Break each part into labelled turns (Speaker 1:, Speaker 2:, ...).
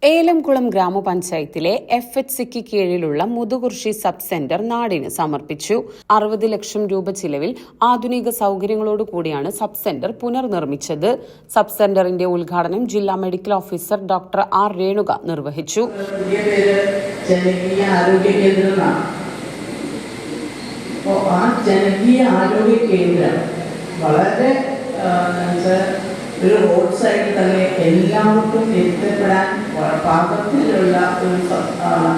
Speaker 1: ഏലംകുളം ഗ്രാമപഞ്ചായത്തിലെ FHCക്ക് കീഴിലുള്ള Muthukurussi sub centre നാടിന് സമർപ്പിച്ചു. 60 ലക്ഷം രൂപ ചിലവിൽ ആധുനിക സൗകര്യങ്ങളോടുകൂടിയാണ് സബ് സെന്റർ പുനർനിർമ്മിച്ചത്. സബ് സെന്ററിന്റെ ഉദ്ഘാടനം ജില്ലാ medical officer doctor R Renuka നിർവഹിച്ചു.
Speaker 2: വളരെ ഒരു റോഡ് സൈഡിൽ തന്നെ എല്ലാവർക്കും എത്തിപ്പെടാൻ പാകത്തിലുള്ള ഒരു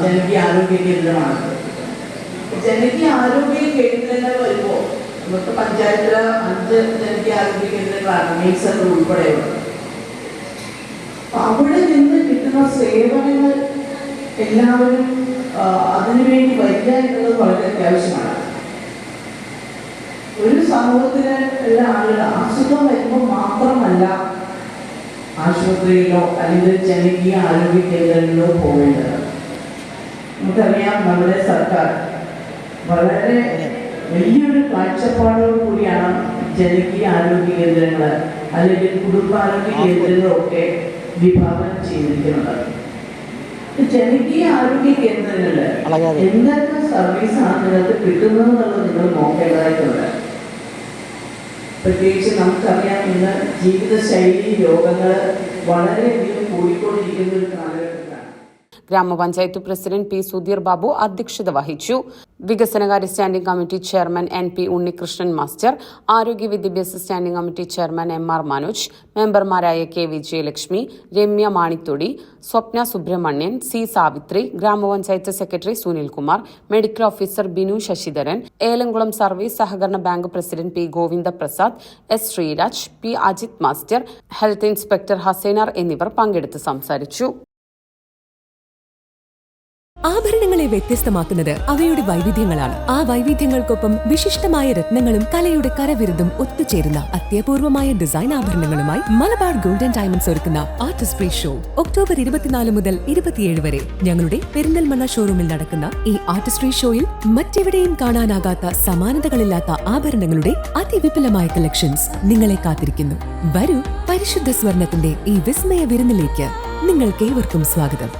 Speaker 2: ജനകീയ ആരോഗ്യ കേന്ദ്രമാണ്. ജനകീയ ആരോഗ്യ കേന്ദ്രങ്ങൾ വരുമ്പോൾ നമുക്ക് പഞ്ചായത്തിലെ 5 ജനകീയ ആരോഗ്യ കേന്ദ്രങ്ങളാണ് മീസർ ഉൾപ്പെടെയുള്ളത്. അവിടെ നിന്ന് കിട്ടുന്ന സേവനങ്ങൾ എല്ലാവരും അതിനുവേണ്ടി വരിക എന്നുള്ളത് വളരെ അത്യാവശ്യമാണ്. ഒരു സമൂഹത്തിലെ എല്ലാ ആളുകൾ അസുഖം വരുമ്പോൾ മാത്രമല്ല ആശുപത്രിയിലോ അല്ലെങ്കിൽ ജനകീയ ആരോഗ്യ കേന്ദ്രങ്ങളിലോ പോകേണ്ടത്. നമുക്കറിയാം, നമ്മുടെ സർക്കാർ വളരെ വലിയൊരു കാഴ്ചപ്പാടോടു കൂടിയാണ് ജനകീയ ആരോഗ്യ കേന്ദ്രങ്ങൾ അല്ലെങ്കിൽ കുടുംബാരോഗ്യ കേന്ദ്രങ്ങളൊക്കെ വിഭാവനം ചെയ്തിരിക്കുന്നത്. ജനകീയ ആരോഗ്യ കേന്ദ്രങ്ങളിൽ എന്തൊക്കെ സർവീസാണ് നിങ്ങൾക്ക് കിട്ടുന്നത് എന്നുള്ളത് നിങ്ങൾ നോക്കേണ്ടതായിട്ടുണ്ട്. പ്രത്യേകിച്ച് നമുക്കറിയാം, ഇന്ന് ജീവിതശൈലി രോഗങ്ങൾ വളരെയധികം കൂടിക്കൊണ്ടിരിക്കുന്ന ഒരു കാലഘട്ടത്തിലാണ്.
Speaker 1: ഗ്രാമപഞ്ചായത്ത് പ്രസിഡന്റ് പി സുധീർ ബാബു അധ്യക്ഷത വഹിച്ചു. വികസനകാര്യ standing committee chairman NP Unnikrishnan master, ആരോഗ്യ വിദ്യാഭ്യാസ standing committee chairman MR Manoj, മെമ്പർമാരായ K വിജയലക്ഷ്മി, രമ്യ മാണിത്തൊടി, സ്വപ്ന സുബ്രഹ്മണ്യൻ, C സാവിത്രി, ഗ്രാമപഞ്ചായത്ത് secretary Sunilkumar, medical officer Binu Sasidharan, Elamkulam service സഹകരണ bank president P Govindaprasad, S Sreeraj, P Ajith master, health inspector Hassainar എന്നിവർ പങ്കെടുത്ത് സംസാരിച്ചു.
Speaker 3: ആഭരണങ്ങളെ വ്യത്യസ്തമാക്കുന്നത് അവയുടെ വൈവിധ്യങ്ങളാണ്. ആ വൈവിധ്യങ്ങൾക്കൊപ്പം വിശിഷ്ടമായ രത്നങ്ങളും കലയുടെ കരവിരുതും ഒത്തുചേരുന്ന അത്യപൂർവമായ ഡിസൈൻ ആഭരണങ്ങളുമായി മലബാർ ഗോൾഡൻ ഡയമണ്ട്സ് ഒരുക്കുന്ന ആർട്ടിസ്ട്രി ഷോ ഒക്ടോബർ 24 മുതൽ 27 വരെ ഞങ്ങളുടെ പെരിന്തൽമണ്ണ ഷോറൂമിൽ നടക്കുന്ന ഈ ആർട്ടിസ്ട്രി ഷോയിൽ മറ്റെവിടെയും കാണാനാകാത്ത സമാനതകളില്ലാത്ത ആഭരണങ്ങളുടെ അതിവിപുലമായ കളക്ഷൻസ് നിങ്ങളെ കാത്തിരിക്കുന്നു. വരൂ, പരിശുദ്ധ സ്വർണത്തിന്റെ ഈ വിസ്മയ വിരുന്നിലേക്ക് നിങ്ങൾക്കേവർക്കും സ്വാഗതം.